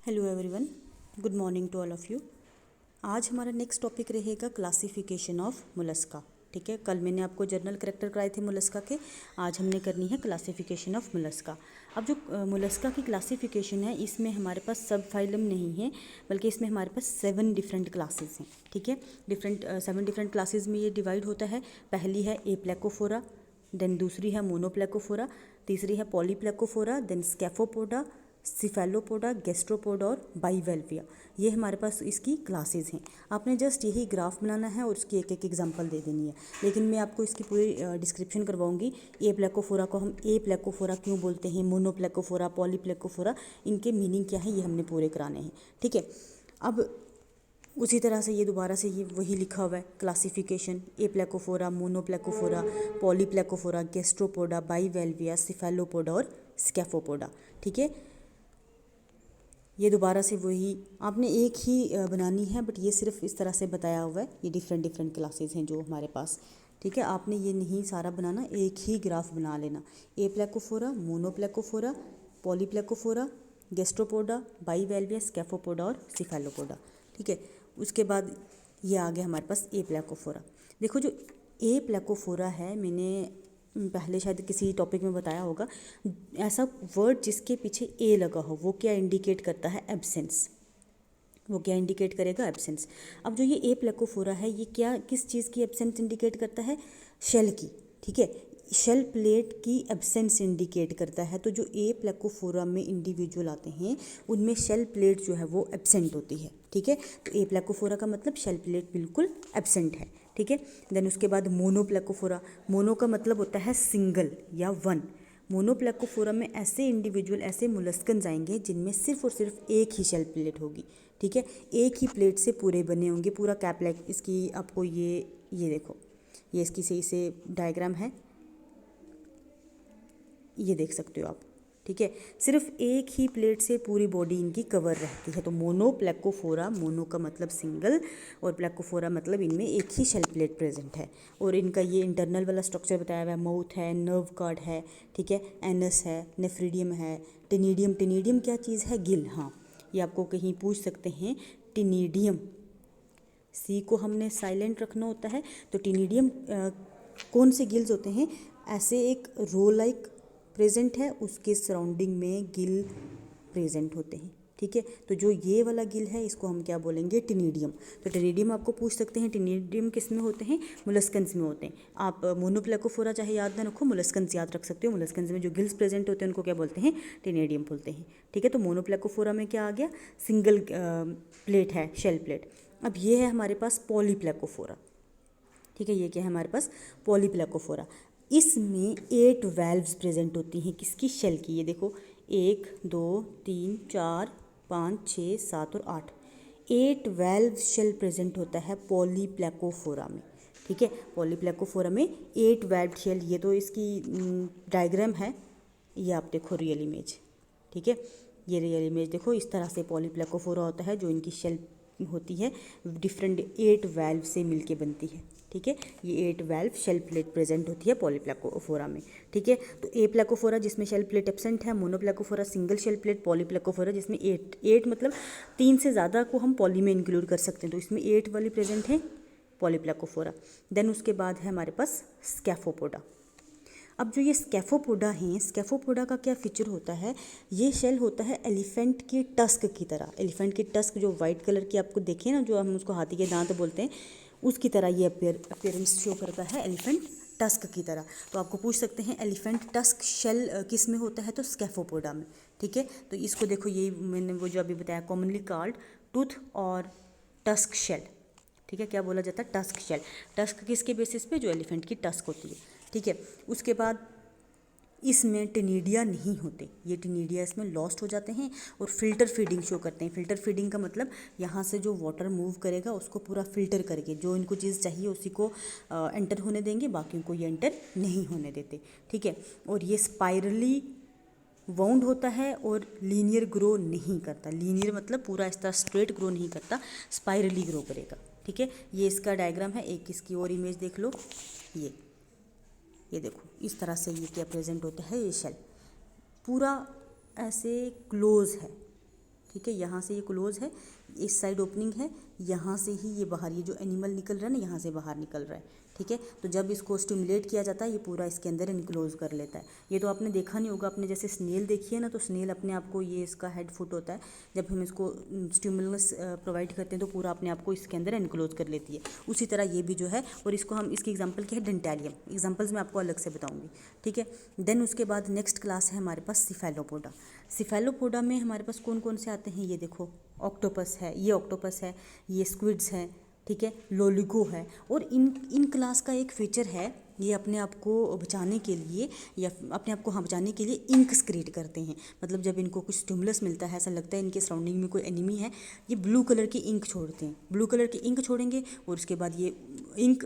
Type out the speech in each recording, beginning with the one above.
Hello everyone, good morning to all of you. आज हमारा next topic रहेगा classification of Mollusca. ठीक है, कल मैंने आपको जर्नल कैरेक्टर कराए थे मोलस्का के, आज हमने करनी है क्लासिफिकेशन ऑफ मोलस्का। अब जो मोलस्का की क्लासिफिकेशन है, इसमें हमारे पास सब फाइलम नहीं है, बल्कि इसमें हमारे पास 7 डिफरेंट क्लासेस हैं। ठीक है, 7 डिफरेंट क्लासेस में ये डिवाइड होता है। पहली है एप्लेकोफोरा, देन दूसरी है मोनोप्लेकोफोरा, तीसरी है पॉलीप्लेकोफोरा, देन स्कैफोपोडा, सिफेलोपोडा, गैस्ट्रोपोडा और बाइवेल्विया। ये हमारे पास इसकी क्लासेस हैं। आपने जस्ट यही ग्राफ बनाना है और उसकी एक एक एग्जांपल दे देनी है, लेकिन मैं आपको इसकी पूरी डिस्क्रिप्शन करवाऊंगी। ए प्लेकोफोरा को हम ए प्लेकोफोरा क्यों बोलते हैं, मोनोप्लेकोफोरा, पॉलीप्लेकोफोरा, इनके मीनिंग क्या है, ये हमने पूरे कराने हैं। ठीक है, अब उसी तरह से ये दोबारा से ये वही लिखा हुआ है क्लासिफिकेशन: ए प्लेकोफोरा, मोनोप्लेकोफोरा, पॉलीप्लेकोफोरा, गैस्ट्रोपोडा, बाइवेल्विया, सिफेलोपोडा और स्कैफोपोडा। ठीक है, ये दोबारा से वही आपने एक ही बनानी है, बट ये सिर्फ इस तरह से बताया हुआ है। ये डिफरेंट डिफरेंट क्लासेस हैं जो हमारे पास। ठीक है, आपने ये नहीं सारा बनाना, एक ही ग्राफ बना लेना: ए प्लेकोफोरा, मोनोप्लेकोफोरा, पॉलीप्लेकोफोरा, गैस्ट्रोपोडा, बाइवेल्विया, स्कैफोपोडा और सिफेलोपोडा। ठीक है, उसके बाद ये आ गया हमारे पास ए प्लेकोफोरा। देखो, जो ए प्लेकोफोरा है, मैंने पहले शायद किसी टॉपिक में बताया होगा, ऐसा वर्ड जिसके पीछे ए लगा हो वो क्या इंडिकेट करता है? एब्सेंस। वो क्या इंडिकेट करेगा? एब्सेंस। अब जो ये ए प्लेकोफोरा है, ये क्या किस चीज़ की एब्सेंस इंडिकेट करता है? शेल की। ठीक है, शेल प्लेट की एब्सेंस इंडिकेट करता है। तो जो ए प्लेकोफोरा में इंडिविजुअल आते हैं, उनमें शेल प्लेट जो है वो एब्सेंट होती है। ठीक है, तो ए प्लेकोफोरा का मतलब शेल प्लेट बिल्कुल एब्सेंट है। ठीक है, देन उसके बाद मोनोप्लेकोफोरा। मोनो का मतलब होता है सिंगल या वन। मोनोप्लेकोफोरा में ऐसे इंडिविजुअल, ऐसे मोलस्कन्स आएंगे जिनमें सिर्फ और सिर्फ एक ही शेल प्लेट होगी। ठीक है, एक ही प्लेट से पूरे बने होंगे, पूरा कैपलैक। इसकी आपको ये देखो, ये इसकी सही से डायग्राम है, ये देख सकते हो आप। ठीक है, सिर्फ एक ही प्लेट से पूरी बॉडी इनकी कवर रहती है। तो मोनोप्लेकोफोरा, मोनो का मतलब सिंगल और प्लेकोफोरा मतलब इनमें एक ही शेल प्लेट प्रेजेंट है। और इनका ये इंटरनल वाला स्ट्रक्चर बताया हुआ है: माउथ है, नर्व कार्ड है, ठीक है, एनस है, नेफ्रिडियम है, टेनिडियम। टेनिडियम क्या चीज़ है? गिल। हाँ, ये आपको कहीं पूछ सकते हैं। टेनिडियम, सी को हमने साइलेंट रखना होता है। तो टेनिडियम कौन से गिल्स होते हैं? ऐसे एक रो लाइक प्रेजेंट है, उसके सराउंडिंग में गिल प्रेजेंट होते हैं। ठीक है, तो जो ये वाला गिल है, इसको हम क्या बोलेंगे? टेनिडियम। तो टेनिडियम आपको पूछ सकते हैं, टेनिडियम किस में होते हैं? मोलस्कन्स में होते हैं। आप मोनोप्लेकोफोरा चाहे याद ना रखो, मोलस्कन्स याद रख सकते हो। मोलस्कन्स में जो गिल्स प्रेजेंट होते हैं उनको क्या बोलते हैं? टेनिडियम बोलते हैं। ठीक है, तो मोनोप्लेकोफोरा में क्या आ गया? सिंगल प्लेट है, शेल प्लेट। अब ये है हमारे पास पॉलीप्लेकोफोरा। ठीक है, ये क्या है हमारे पास? पॉलीप्लेकोफोरा। इसमें 8 वैल्व्स प्रेजेंट होती हैं। किसकी? शेल की। ये देखो, 1 2 3 4 5 6 7 और 8, 8 वैल्व शेल प्रेजेंट होता है पॉलीप्लेकोफोरा में। ठीक है, पॉलीप्लेकोफोरा में 8 वैल्व शेल। ये तो इसकी डायग्राम है, ये आप देखो रियल इमेज। ठीक है, ये रियल इमेज देखो, इस तरह से पॉलीप्लेकोफोरा होता है, जो इनकी शेल होती है डिफरेंट 8 वैल्व से मिलके बनती है। ठीक है, ये 8 वैल्व शेल प्लेट प्रेजेंट होती है पॉलीप्लेकोफोरा में। ठीक है, तो ए प्लेकोफोरा जिसमें शेल प्लेट एब्सेंट है, मोनोप्लेकोफोरा सिंगल शेल प्लेट, पॉलीप्लेकोफोरा जिसमें 8 मतलब 3 से ज़्यादा को हम पॉली में इंक्लूड कर सकते हैं, तो इसमें 8 वाली प्रेजेंट है पॉलीप्लेकोफोरा। देन उसके बाद है हमारे पास स्कैफोपोडा। अब जो ये स्कैफोपोडा हैं, स्कैफोपोडा का क्या फीचर होता है? ये शेल होता है एलिफेंट की टस्क की तरह। एलिफेंट की टस्क जो वाइट कलर की आपको देखे ना, जो हम उसको हाथी के दांत बोलते हैं, उसकी तरह ये अपीयरेंस शो करता है, एलिफेंट टस्क की तरह। तो आपको पूछ सकते हैं एलिफेंट टस्क शेल किस में होता है? तो स्कैफोपोडा में। ठीक है, तो इसको देखो, ये मैंने वो जो अभी बताया, कॉमनली कॉल्ड टूथ और टस्क शेल। ठीक है, क्या बोला जाता है? Tusk shell. टस्क किसके बेसिस पे? जो एलिफेंट की टस्क होती है। ठीक है, उसके बाद इसमें टेनिडिया नहीं होते, ये टेनिडिया इसमें लॉस्ट हो जाते हैं और फिल्टर फीडिंग शो करते हैं। फिल्टर फीडिंग का मतलब यहाँ से जो वाटर मूव करेगा उसको पूरा फिल्टर करके जो इनको चीज़ चाहिए उसी को एंटर होने देंगे, बाकी को ये एंटर नहीं होने देते। ठीक है, और ये स्पाइरली वाउंड होता है और लीनियर ग्रो नहीं करता। लीनियर मतलब पूरा इस तरह स्ट्रेट ग्रो नहीं करता, स्पाइरली ग्रो करेगा। ठीक है, ये इसका डायग्राम है। एक इसकी और इमेज देख लो, ये देखो, इस तरह से ये क्या प्रेजेंट होता है? ये शेल पूरा ऐसे क्लोज है। ठीक है, यहाँ से ये क्लोज है, इस साइड ओपनिंग है, यहाँ से ही ये बाहर, ये जो एनिमल निकल रहा है ना यहाँ से बाहर निकल रहा है। ठीक है, तो जब इसको स्टिमुलेट किया जाता है ये पूरा इसके अंदर इनक्लोज कर लेता है। ये तो आपने देखा नहीं होगा, आपने जैसे स्नेल देखी है ना, तो स्नेल अपने आप को, ये इसका हेड फुट होता है, जब हम इसको स्टिमुलस प्रोवाइड करते हैं तो पूरा अपने आप को इसके अंदर इनक्लोज कर लेती है। उसी तरह ये भी जो है, और इसको हम, इसकी एग्जाम्पल क्या है, डेंटेलियम। एग्जाम्पल्स मैं आपको अलग से बताऊँगी। ठीक है, देन उसके बाद नेक्स्ट क्लास है हमारे पास सिफेलोपोडा। सिफेलोपोडा में हमारे पास कौन कौन से आते हैं, ये देखो, ऑक्टोपस है, ये ऑक्टोपस है, ये स्क्विड्स हैं, ठीक है, लोलिगो है। और इन क्लास का एक फीचर है, ये अपने आप को बचाने के लिए, या अपने आप को हाँ बचाने के लिए इंक स्क्रीट करते हैं। मतलब जब इनको कुछ स्टिमुलस मिलता है, ऐसा लगता है इनके सराउंडिंग में कोई एनिमी है, ये ब्लू कलर की इंक छोड़ते हैं। ब्लू कलर की इंक छोड़ेंगे और उसके बाद ये इंक,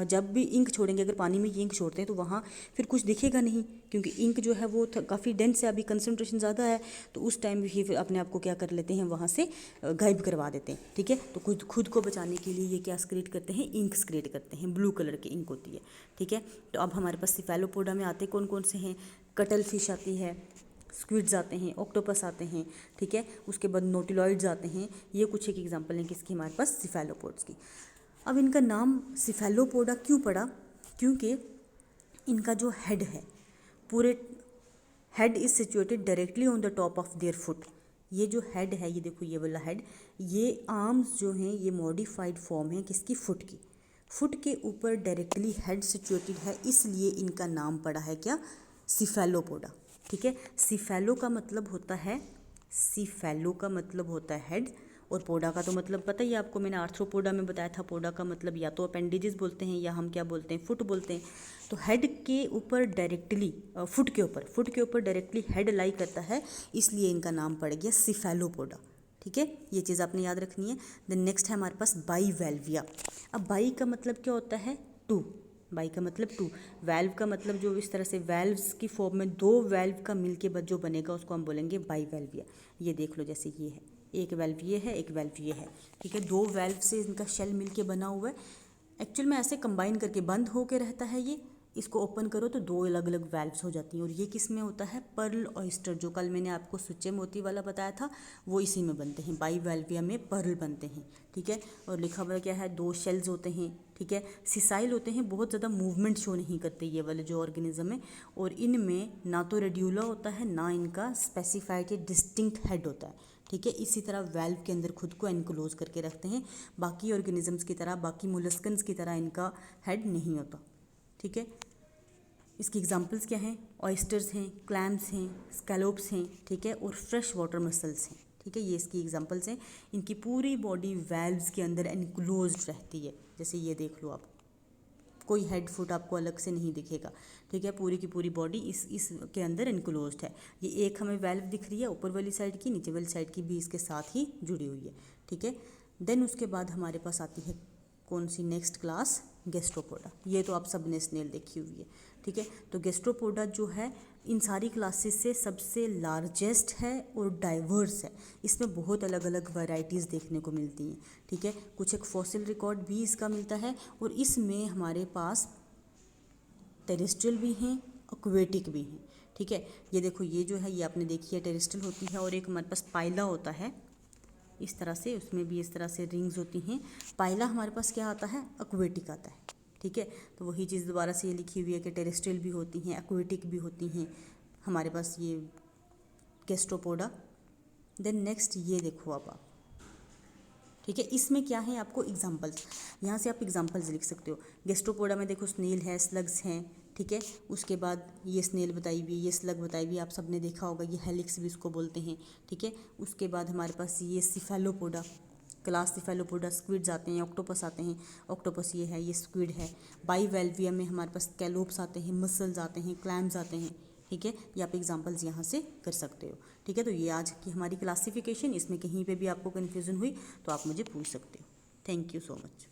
जब भी इंक छोड़ेंगे, अगर पानी में ये इंक छोड़ते हैं तो वहाँ फिर कुछ दिखेगा नहीं, क्योंकि इंक जो है वो काफ़ी डेंस है, अभी कंसनट्रेशन ज़्यादा है, तो उस टाइम भी फिर अपने आप को क्या कर लेते हैं, वहाँ से गायब करवा देते हैं। ठीक है, तो खुद को बचाने के लिए ये क्या स्क्रीट करते हैं, इंक स्क्रीट करते हैं, ब्लू कलर की इंक होती है। ठीक है, तो अब हमारे पास सिफेलोपोडा में आते कौन कौन से हैं, कटल फिश आती है, स्क्विड्स आते हैं, ऑक्टोपस आते हैं। ठीक है, उसके बाद नोटिलॉइड्स आते हैं। ये कुछ एक एग्जांपल हैं किसकी, हमारे पास सिफेलोपोड्स की। अब इनका नाम सिफेलोपोडा क्यों पड़ा, क्योंकि इनका जो हेड है, पूरे head is situated directly on the top of their foot. ये जो हेड है, ये देखो, ये वाला हेड, ये आर्म्स जो हैं ये मॉडिफाइड फॉर्म है किसकी, फुट की। फुट के ऊपर डायरेक्टली हेड सिचुएटेड है, इसलिए इनका नाम पड़ा है क्या, सिफेलोपोडा। ठीक है, सिफेलो का मतलब होता है, सिफेलो का मतलब होता है हेड, और पोडा का तो मतलब पता ही आपको, मैंने आर्थ्रोपोडा में बताया था, पोडा का मतलब या तो अपेंडिजेस बोलते हैं या हम क्या बोलते हैं, फुट बोलते हैं। तो हेड के ऊपर डायरेक्टली, फुट के ऊपर डायरेक्टली हेड लाई करता है, इसलिए इनका नाम पड़ गया सिफेलोपोडा। ठीक है, ये चीज़ आपने याद रखनी है। देन नेक्स्ट है हमारे पास बाईवेल्विया। अब बाई का मतलब क्या होता है, टू। बाई का मतलब टू, वेल्व का मतलब जो इस तरह से वेल्व्स की फॉर्म में दो वेल्व का मिलके जो बनेगा उसको हम बोलेंगे बाईवेल्विया। ये देख लो, जैसे ये है, एक वेल्व ये है, एक वेल्व ये है। ठीक है, दो वेल्व से इनका शेल मिलके बना हुआ है। एक्चुअल में ऐसे कंबाइन करके बंद होके रहता है ये, इसको ओपन करो तो दो अलग अलग वेल्व्स हो जाती हैं। और ये किस में होता है, पर्ल ऑयस्टर, जो कल मैंने आपको सुच्चे मोती वाला बताया था, वो इसी में बनते हैं, बाईवेल्विया में पर्ल बनते हैं। ठीक है, और लिखा हुआ क्या है, दो शेल्स होते हैं। ठीक है, सिसाइल होते हैं, बहुत ज़्यादा मूवमेंट शो नहीं करते ये वाले जो ऑर्गेनिज्म है, और इनमें ना तो रेड्यूला होता है, ना इनका स्पेसिफाइड डिस्टिंक्ट हेड होता है। ठीक है, इसी तरह वेल्व के अंदर खुद को एनक्लोज करके रखते हैं, बाकी ऑर्गेनिजम्स की तरह, बाकी मोलस्कन्स की तरह इनका हेड नहीं होता। ठीक है, इसकी एग्जांपल्स क्या हैं, ऑयस्टर्स हैं, क्लैम्स हैं, स्कैलोप्स हैं। ठीक है, और फ्रेश वाटर मसल्स हैं। ठीक है, ये इसकी एग्जांपल्स हैं। इनकी पूरी बॉडी वेल्व्स के अंदर एनक्लोज्ड रहती है। जैसे ये देख लो आप, कोई हेड फुट आपको अलग से नहीं दिखेगा। ठीक है, पूरी की पूरी बॉडी इस के अंदर इनक्लोज्ड है। ये एक हमें वेल्व दिख रही है ऊपर वाली साइड की, नीचे वाली साइड की भी इसके साथ ही जुड़ी हुई है। ठीक है, देन उसके बाद हमारे पास आती है कौन सी, नेक्स्ट क्लास, गैस्ट्रोपोडा। ये तो आप सब ने स्नेल देखी हुई है। ठीक है, तो गैस्ट्रोपोडा जो है इन सारी क्लासेस से सबसे लार्जेस्ट है और डाइवर्स है। इसमें बहुत अलग अलग वैरायटीज़ देखने को मिलती हैं। ठीक है, कुछ एक फॉसिल रिकॉर्ड भी इसका मिलता है, और इसमें हमारे पास टेरेस्ट्रियल भी हैं, एक्वेटिक भी हैं। ठीक है, ये देखो, ये जो है ये आपने देखी है, टेरेस्ट्रियल होती है, और एक हमारे पास पाइला होता है इस तरह से, उसमें भी इस तरह से रिंग्स होती हैं। पाइला हमारे पास क्या आता है, एक्वेटिक आता है। ठीक है, तो वही चीज़ दोबारा से ये लिखी हुई है कि टेरेस्ट्रियल भी होती हैं, एक्वेटिक भी होती हैं हमारे पास ये गैस्ट्रोपोडा। देन नेक्स्ट ये देखो अब आप, ठीक है, इसमें क्या है आपको एग्जांपल्स, यहाँ से आप एग्जांपल्स लिख सकते हो। गैस्ट्रोपोडा में देखो स्नेल है, स्लग्स हैं। ठीक है, उसके बाद ये स्नेल बताई हुई, ये स्लग बताई हुई, आप सब ने देखा होगा, ये हेलिक्स भी इसको बोलते हैं। ठीक है, उसके बाद हमारे पास ये सिफेलोपोडा, क्लास सिफेलोपोडा, स्क्विड्स आते हैं, ऑक्टोपस आते हैं। ऑक्टोपस ये है, ये स्क्विड है। बाईवेल्विया में हमारे पास स्कैलोप्स आते हैं, मसल्स आते हैं, क्लैम्स आते हैं। ठीक है, ये आप एग्जांपल्स यहाँ से कर सकते हो। ठीक है, तो ये आज की हमारी क्लासिफिकेशन, इसमें कहीं पे भी आपको कन्फ्यूज़न हुई तो आप मुझे पूछ सकते हो। Thank you so much.